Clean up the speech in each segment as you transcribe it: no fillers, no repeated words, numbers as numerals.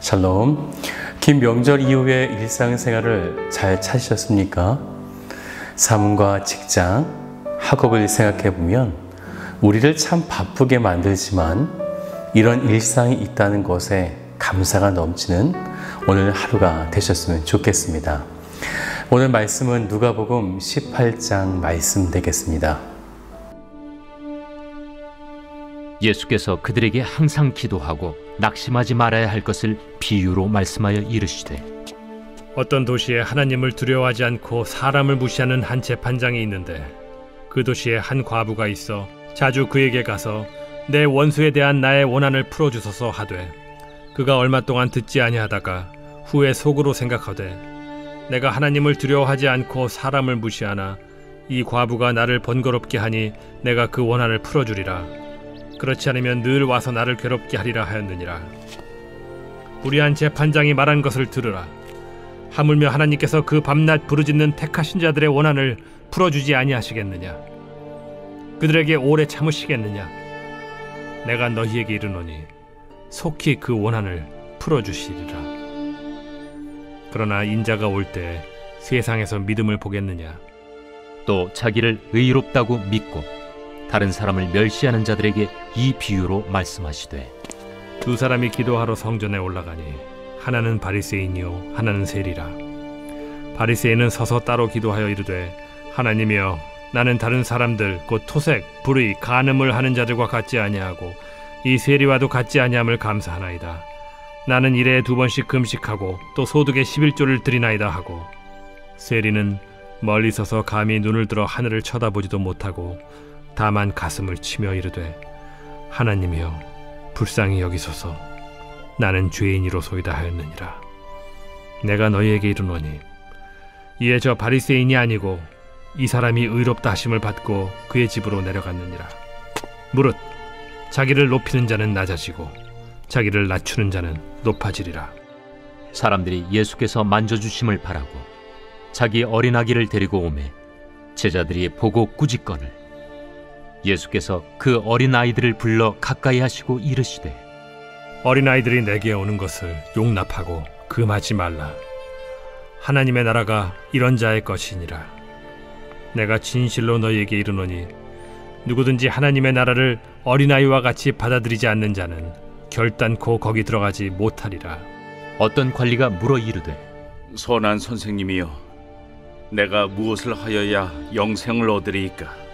샬롬. 긴 명절 이후의 일상생활을 잘 찾으셨습니까? 삶과 직장, 학업을 생각해 보면 우리를 참 바쁘게 만들지만 이런 일상이 있다는 것에 감사가 넘치는 오늘 하루가 되셨으면 좋겠습니다. 오늘 말씀은 누가복음 18장 말씀 되겠습니다. 예수께서 그들에게 항상 기도하고 낙심하지 말아야 할 것을 비유로 말씀하여 이르시되, 어떤 도시에 하나님을 두려워하지 않고 사람을 무시하는 한 재판장이 있는데 그 도시에 한 과부가 있어 자주 그에게 가서 내 원수에 대한 나의 원한을 풀어주소서 하되, 그가 얼마 동안 듣지 아니하다가 후에 속으로 생각하되 내가 하나님을 두려워하지 않고 사람을 무시하나 이 과부가 나를 번거롭게 하니 내가 그 원한을 풀어주리라. 그렇지 않으면 늘 와서 나를 괴롭게 하리라 하였느니라. 불의한 재판장이 말한 것을 들으라. 하물며 하나님께서 그 밤낮 부르짖는 택하신 자들의 원한을 풀어주지 아니하시겠느냐? 그들에게 오래 참으시겠느냐? 내가 너희에게 이르노니 속히 그 원한을 풀어주시리라. 그러나 인자가 올 때 세상에서 믿음을 보겠느냐? 또 자기를 의롭다고 믿고 다른 사람을 멸시하는 자들에게 이 비유로 말씀하시되, 두 사람이 기도하러 성전에 올라가니 하나는 바리새인이요 하나는 세리라. 바리새인은 서서 따로 기도하여 이르되, 하나님이여, 나는 다른 사람들 곧 토색, 불의, 간음을 하는 자들과 같지 아니하고 이 세리와도 같지 아니함을 감사하나이다. 나는 일에 2번씩 금식하고 또 소득의 11조를 드리나이다 하고, 세리는 멀리 서서 감히 눈을 들어 하늘을 쳐다보지도 못하고 다만 가슴을 치며 이르되, 하나님이여, 불쌍히 여기소서. 나는 죄인이로소이다 하였느니라. 내가 너희에게 이르노니 이에 저 바리새인이 아니고 이 사람이 의롭다 하심을 받고 그의 집으로 내려갔느니라. 무릇 자기를 높이는 자는 낮아지고 자기를 낮추는 자는 높아지리라. 사람들이 예수께서 만져주심을 바라고 자기 어린아기를 데리고 오매 제자들이 보고 꾸짖거늘 예수께서 그 어린아이들을 불러 가까이 하시고 이르시되, 어린아이들이 내게 오는 것을 용납하고 금하지 말라. 하나님의 나라가 이런 자의 것이니라. 내가 진실로 너희에게 이르노니 누구든지 하나님의 나라를 어린아이와 같이 받아들이지 않는 자는 결단코 거기 들어가지 못하리라. 어떤 관리가 물어 이르되, 선한 선생님이여, 내가 무엇을 하여야 영생을 얻으리이까?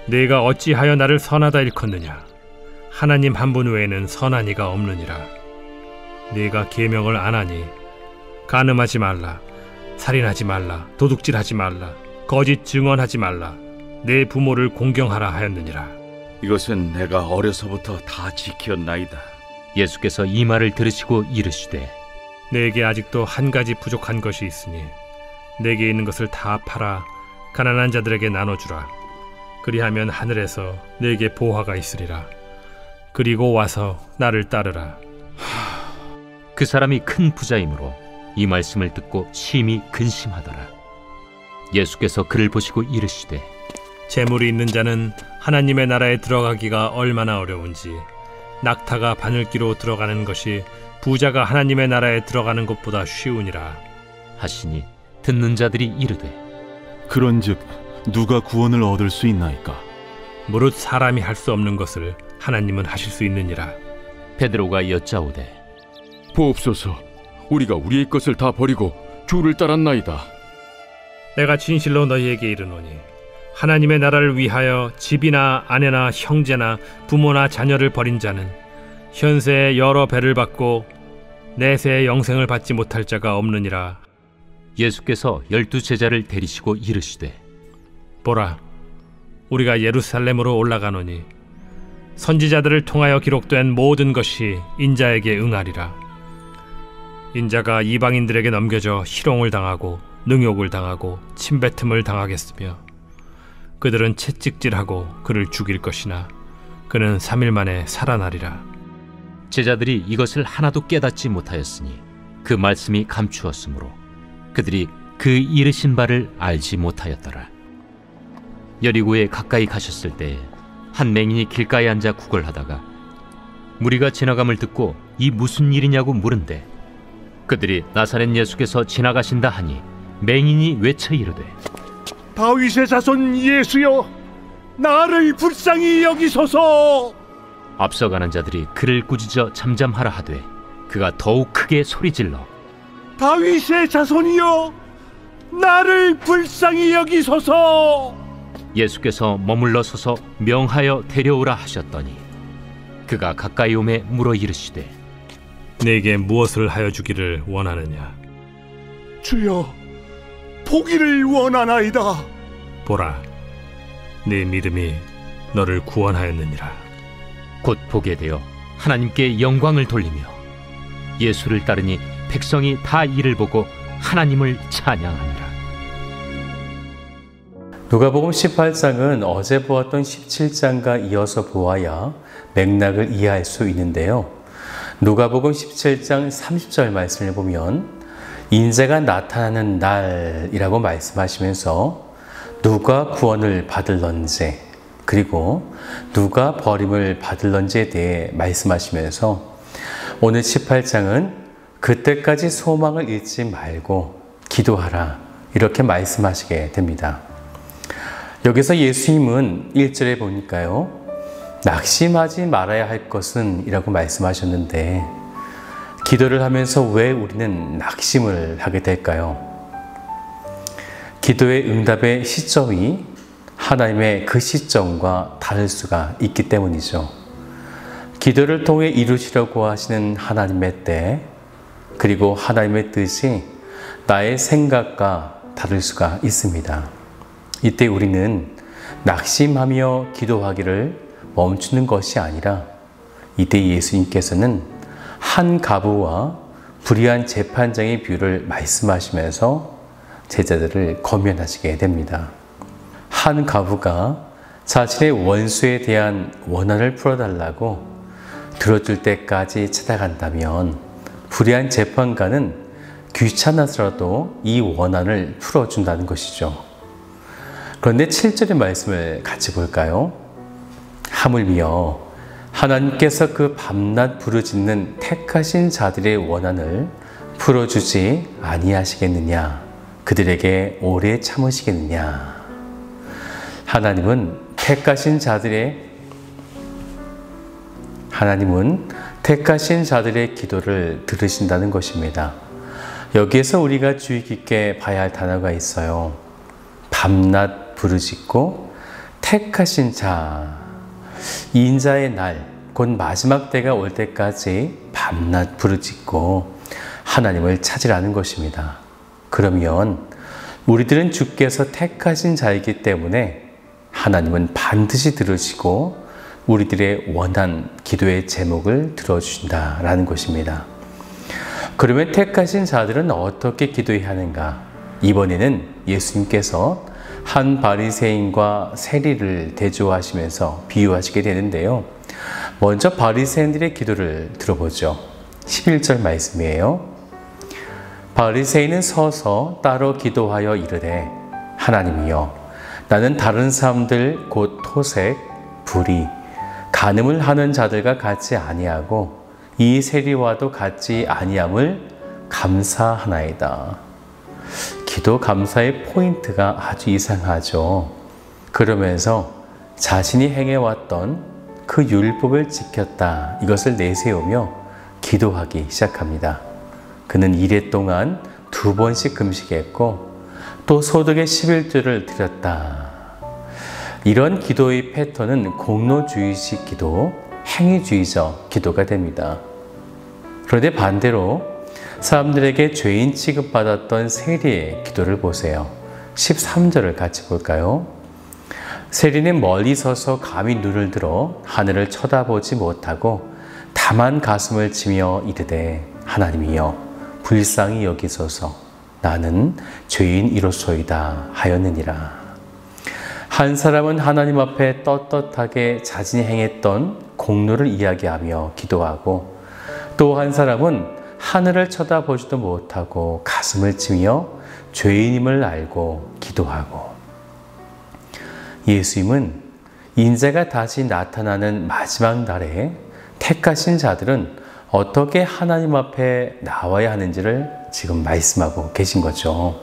네가 어찌하여 나를 선하다 일컫느냐? 하나님 한 분 외에는 선한 이가 없느니라. 네가 계명을 안 하니 간음하지 말라, 살인하지 말라, 도둑질하지 말라, 거짓 증언하지 말라, 내 부모를 공경하라 하였느니라. 이것은 내가 어려서부터 다 지켰나이다. 예수께서 이 말을 들으시고 이르시되, 내게 아직도 한 가지 부족한 것이 있으니 내게 있는 것을 다 팔아 가난한 자들에게 나눠주라. 그리하면 하늘에서 내게 보화가 있으리라. 그리고 와서 나를 따르라. 그 사람이 큰 부자이므로 이 말씀을 듣고 심히 근심하더라. 예수께서 그를 보시고 이르시되, 재물이 있는 자는 하나님의 나라에 들어가기가 얼마나 어려운지 낙타가 바늘기로 들어가는 것이 부자가 하나님의 나라에 들어가는 것보다 쉬우니라 하시니 듣는 자들이 이르되, 그런즉 누가 구원을 얻을 수 있나이까? 무릇 사람이 할 수 없는 것을 하나님은 하실 수 있느니라. 베드로가 여짜오되, 보옵소서, 우리가 우리의 것을 다 버리고 주를 따랐나이다. 내가 진실로 너희에게 이르노니 하나님의 나라를 위하여 집이나 아내나 형제나 부모나 자녀를 버린 자는 현세에 여러 배를 받고 내세의 영생을 받지 못할 자가 없느니라. 예수께서 12 제자를 데리시고 이르시되, 보라, 우리가 예루살렘으로 올라가노니 선지자들을 통하여 기록된 모든 것이 인자에게 응하리라. 인자가 이방인들에게 넘겨져 희롱을 당하고 능욕을 당하고 침뱉음을 당하겠으며 그들은 채찍질하고 그를 죽일 것이나 그는 3일 만에 살아나리라. 제자들이 이것을 하나도 깨닫지 못하였으니 그 말씀이 감추었으므로 그들이 그 이르신 바를 알지 못하였더라. 여리고에 가까이 가셨을 때 한 맹인이 길가에 앉아 구걸하다가 무리가 지나감을 듣고 이 무슨 일이냐고 물은데 그들이 나사렛 예수께서 지나가신다 하니 맹인이 외쳐 이르되 다윗의 자손 예수여, 나를 불쌍히 여기소서. 앞서가는 자들이 그를 꾸짖어 잠잠하라 하되 그가 더욱 크게 소리질러 다윗의 자손이여, 나를 불쌍히 여기소서. 예수께서 머물러 서서 명하여 데려오라 하셨더니 그가 가까이 오매 물어 이르시되 내게 무엇을 하여 주기를 원하느냐? 주여, 보기를 원하나이다. 보라, 네 믿음이 너를 구원하였느니라. 곧 보게 되어 하나님께 영광을 돌리며 예수를 따르니 백성이 다 이를 보고 하나님을 찬양하니라. 누가복음 18장은 어제 보았던 17장과 이어서 보아야 맥락을 이해할 수 있는데요. 누가복음 17장 30절 말씀을 보면 인자가 나타나는 날이라고 말씀하시면서 누가 구원을 받을런지 그리고 누가 버림을 받을런지에 대해 말씀하시면서 오늘 18장은 그때까지 소망을 잃지 말고 기도하라 이렇게 말씀하시게 됩니다. 여기서 예수님은 1절에 보니까요, 낙심하지 말아야 할 것은 이라고 말씀하셨는데 기도를 하면서 왜 우리는 낙심을 하게 될까요? 기도의 응답의 시점이 하나님의 그 시점과 다를 수가 있기 때문이죠. 기도를 통해 이루시려고 하시는 하나님의 때, 그리고 하나님의 뜻이 나의 생각과 다를 수가 있습니다. 이때 우리는 낙심하며 기도하기를 멈추는 것이 아니라 이때 예수님께서는 한 가부와 불의한 재판장의 비유를 말씀하시면서 제자들을 권면하시게 됩니다. 한 가부가 자신의 원수에 대한 원한을 풀어달라고 들어줄 때까지 찾아간다면 불의한 재판관은 귀찮아서라도 이 원한을 풀어준다는 것이죠. 그런데 7절의 말씀을 같이 볼까요? 하물며 하나님께서 그 밤낮 부르짖는 택하신 자들의 원한을 풀어주지 아니하시겠느냐? 그들에게 오래 참으시겠느냐? 하나님은 택하신 자들의 기도를 들으신다는 것입니다. 여기에서 우리가 주의 깊게 봐야 할 단어가 있어요. 밤낮 부르짖고 택하신 자, 인자의 날, 곧 마지막 때가 올 때까지 밤낮 부르짖고 하나님을 찾으라는 것입니다. 그러면 우리들은 주께서 택하신 자이기 때문에 하나님은 반드시 들으시고 우리들의 원한 기도의 제목을 들어주신다라는 것입니다. 그러면 택하신 자들은 어떻게 기도해야 하는가? 이번에는 예수님께서 한 바리새인과 세리를 대조하시면서 비유하시게 되는데요. 먼저 바리새인들의 기도를 들어보죠. 11절 말씀이에요. 바리새인은 서서 따로 기도하여 이르되 하나님이여, 나는 다른 사람들 곧 토색, 불의, 간음을 하는 자들과 같지 아니하고 이 세리와도 같지 아니함을 감사하나이다. 기도 감사의 포인트가 아주 이상하죠. 그러면서 자신이 행해왔던 그 율법을 지켰다, 이것을 내세우며 기도하기 시작합니다. 그는 이래 동안 2번씩 금식했고 또 소득의 11조를 드렸다. 이런 기도의 패턴은 공로주의식 기도, 행위주의적 기도가 됩니다. 그런데 반대로 사람들에게 죄인 취급받았던 세리의 기도를 보세요. 13절을 같이 볼까요? 세리는 멀리 서서 감히 눈을 들어 하늘을 쳐다보지 못하고 다만 가슴을 치며 이르되 하나님이여, 불쌍히 여기소서, 나는 죄인이로소이다 하였느니라. 한 사람은 하나님 앞에 떳떳하게 자신이 행했던 공로를 이야기하며 기도하고, 또 한 사람은 하늘을 쳐다보지도 못하고 가슴을 치며 죄인임을 알고 기도하고. 예수님은 인자가 다시 나타나는 마지막 날에 택하신 자들은 어떻게 하나님 앞에 나와야 하는지를 지금 말씀하고 계신 거죠.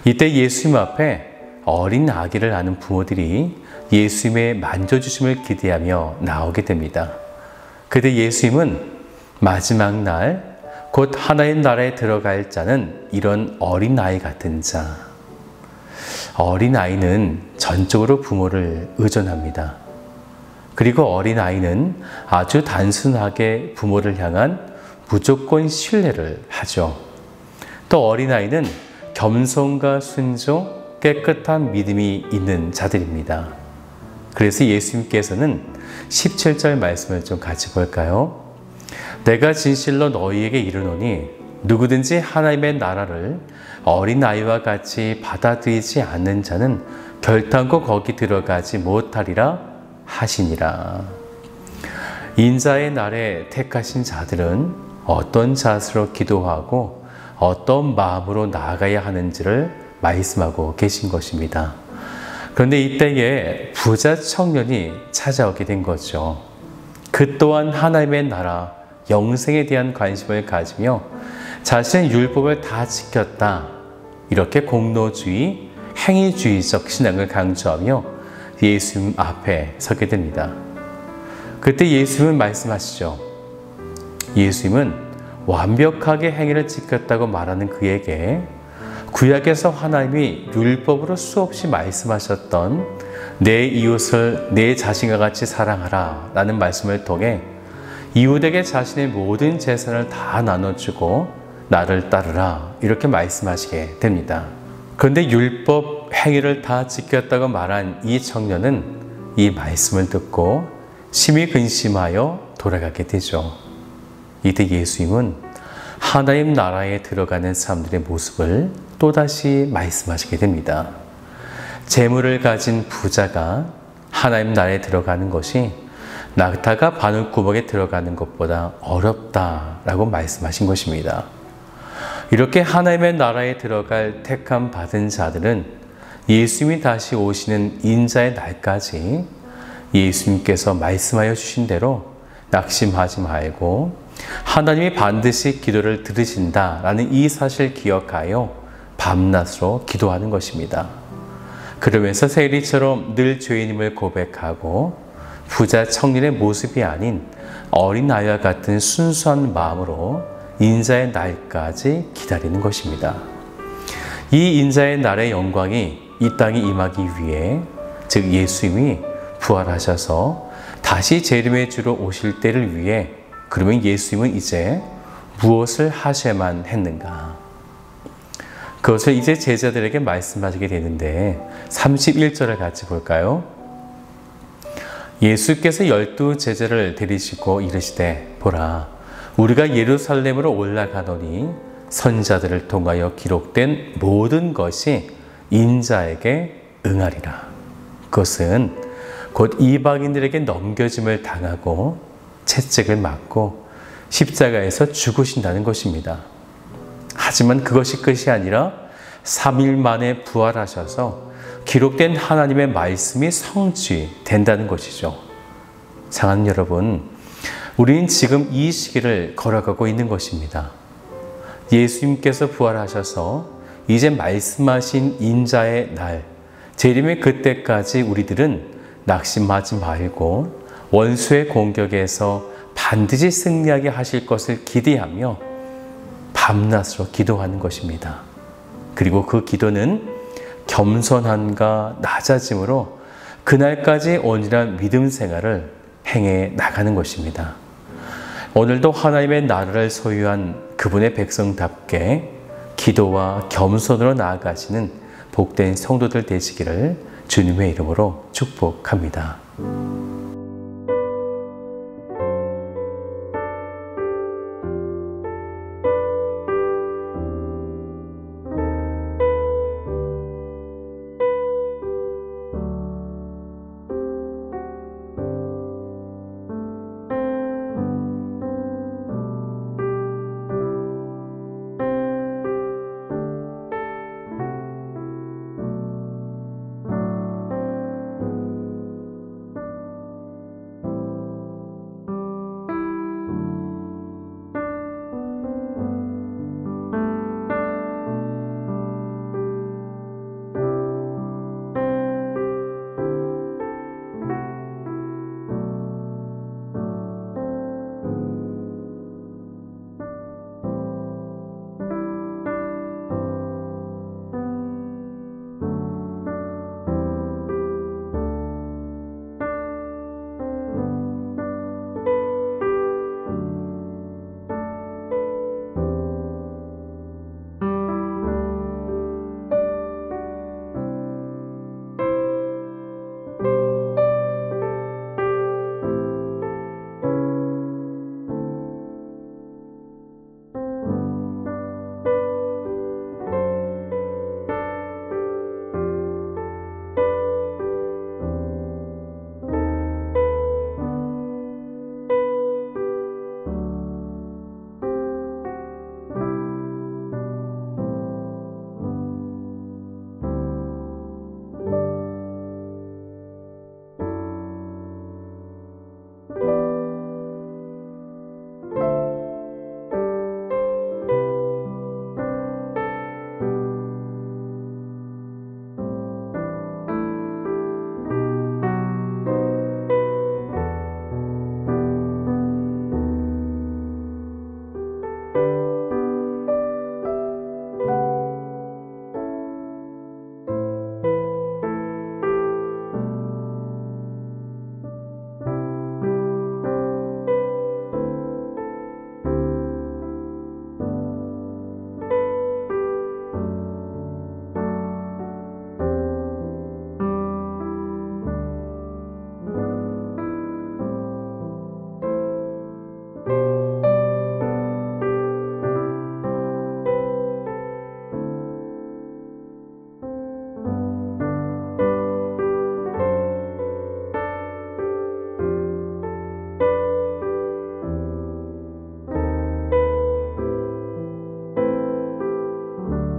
이때 예수님 앞에 어린 아기를 아는 부모들이 예수님의 만져주심을 기대하며 나오게 됩니다. 그때 예수님은 마지막 날 곧 하나님 나라에 들어갈 자는 이런 어린아이 같은 자. 어린아이는 전적으로 부모를 의존합니다. 그리고 어린아이는 아주 단순하게 부모를 향한 무조건 신뢰를 하죠. 또 어린아이는 겸손과 순종, 깨끗한 믿음이 있는 자들입니다. 그래서 예수님께서는 17절 말씀을 좀 같이 볼까요? 내가 진실로 너희에게 이르노니 누구든지 하나님의 나라를 어린아이와 같이 받아들이지 않는 자는 결단코 거기 들어가지 못하리라 하시니라. 인자의 날에 택하신 자들은 어떤 자세로 기도하고 어떤 마음으로 나아가야 하는지를 말씀하고 계신 것입니다. 그런데 이때에 부자 청년이 찾아오게 된 거죠. 그 또한 하나님의 나라, 영생에 대한 관심을 가지며 자신의 율법을 다 지켰다. 이렇게 공로주의, 행위주의적 신앙을 강조하며 예수님 앞에 서게 됩니다. 그때 예수님은 말씀하시죠. 예수님은 완벽하게 행위를 지켰다고 말하는 그에게 구약에서 하나님이 율법으로 수없이 말씀하셨던 내 이웃을 내 자신과 같이 사랑하라 라는 말씀을 통해 이웃에게 자신의 모든 재산을 다 나눠주고 나를 따르라 이렇게 말씀하시게 됩니다. 그런데 율법 행위를 다 지켰다고 말한 이 청년은 이 말씀을 듣고 심히 근심하여 돌아가게 되죠. 이때 예수님은 하나님 나라에 들어가는 사람들의 모습을 또다시 말씀하시게 됩니다. 재물을 가진 부자가 하나님 나라에 들어가는 것이 낙타가 바늘구멍에 들어가는 것보다 어렵다라고 말씀하신 것입니다. 이렇게 하나님의 나라에 들어갈 택함 받은 자들은 예수님이 다시 오시는 인자의 날까지 예수님께서 말씀하여 주신 대로 낙심하지 말고 하나님이 반드시 기도를 들으신다라는 이 사실을 기억하여 밤낮으로 기도하는 것입니다. 그러면서 세리처럼 늘 죄인임을 고백하고 부자 청년의 모습이 아닌 어린아이와 같은 순수한 마음으로 인자의 날까지 기다리는 것입니다. 이 인자의 날의 영광이 이 땅에 임하기 위해 즉 예수님이 부활하셔서 다시 재림의 주로 오실 때를 위해 그러면 예수님은 이제 무엇을 하셔야만 했는가? 그것을 이제 제자들에게 말씀하시게 되는데 31절을 같이 볼까요? 예수께서 12 제자를 데리시고 이르시되 보라 우리가 예루살렘으로 올라가노니 선지자들을 통하여 기록된 모든 것이 인자에게 응하리라. 그것은 곧 이방인들에게 넘겨짐을 당하고 채찍을 맞고 십자가에서 죽으신다는 것입니다. 하지만 그것이 끝이 아니라 3일 만에 부활하셔서 기록된 하나님의 말씀이 성취된다는 것이죠. 사랑하는 여러분, 우리는 지금 이 시기를 걸어가고 있는 것입니다. 예수님께서 부활하셔서 이제 말씀하신 인자의 날, 재림의 그때까지 우리들은 낙심하지 말고 원수의 공격에서 반드시 승리하게 하실 것을 기대하며 밤낮으로 기도하는 것입니다. 그리고 그 기도는 겸손함과 낮아짐으로 그날까지 온전한 믿음 생활을 행해 나가는 것입니다. 오늘도 하나님의 나라를 소유한 그분의 백성답게 기도와 겸손으로 나아가시는 복된 성도들 되시기를 주님의 이름으로 축복합니다.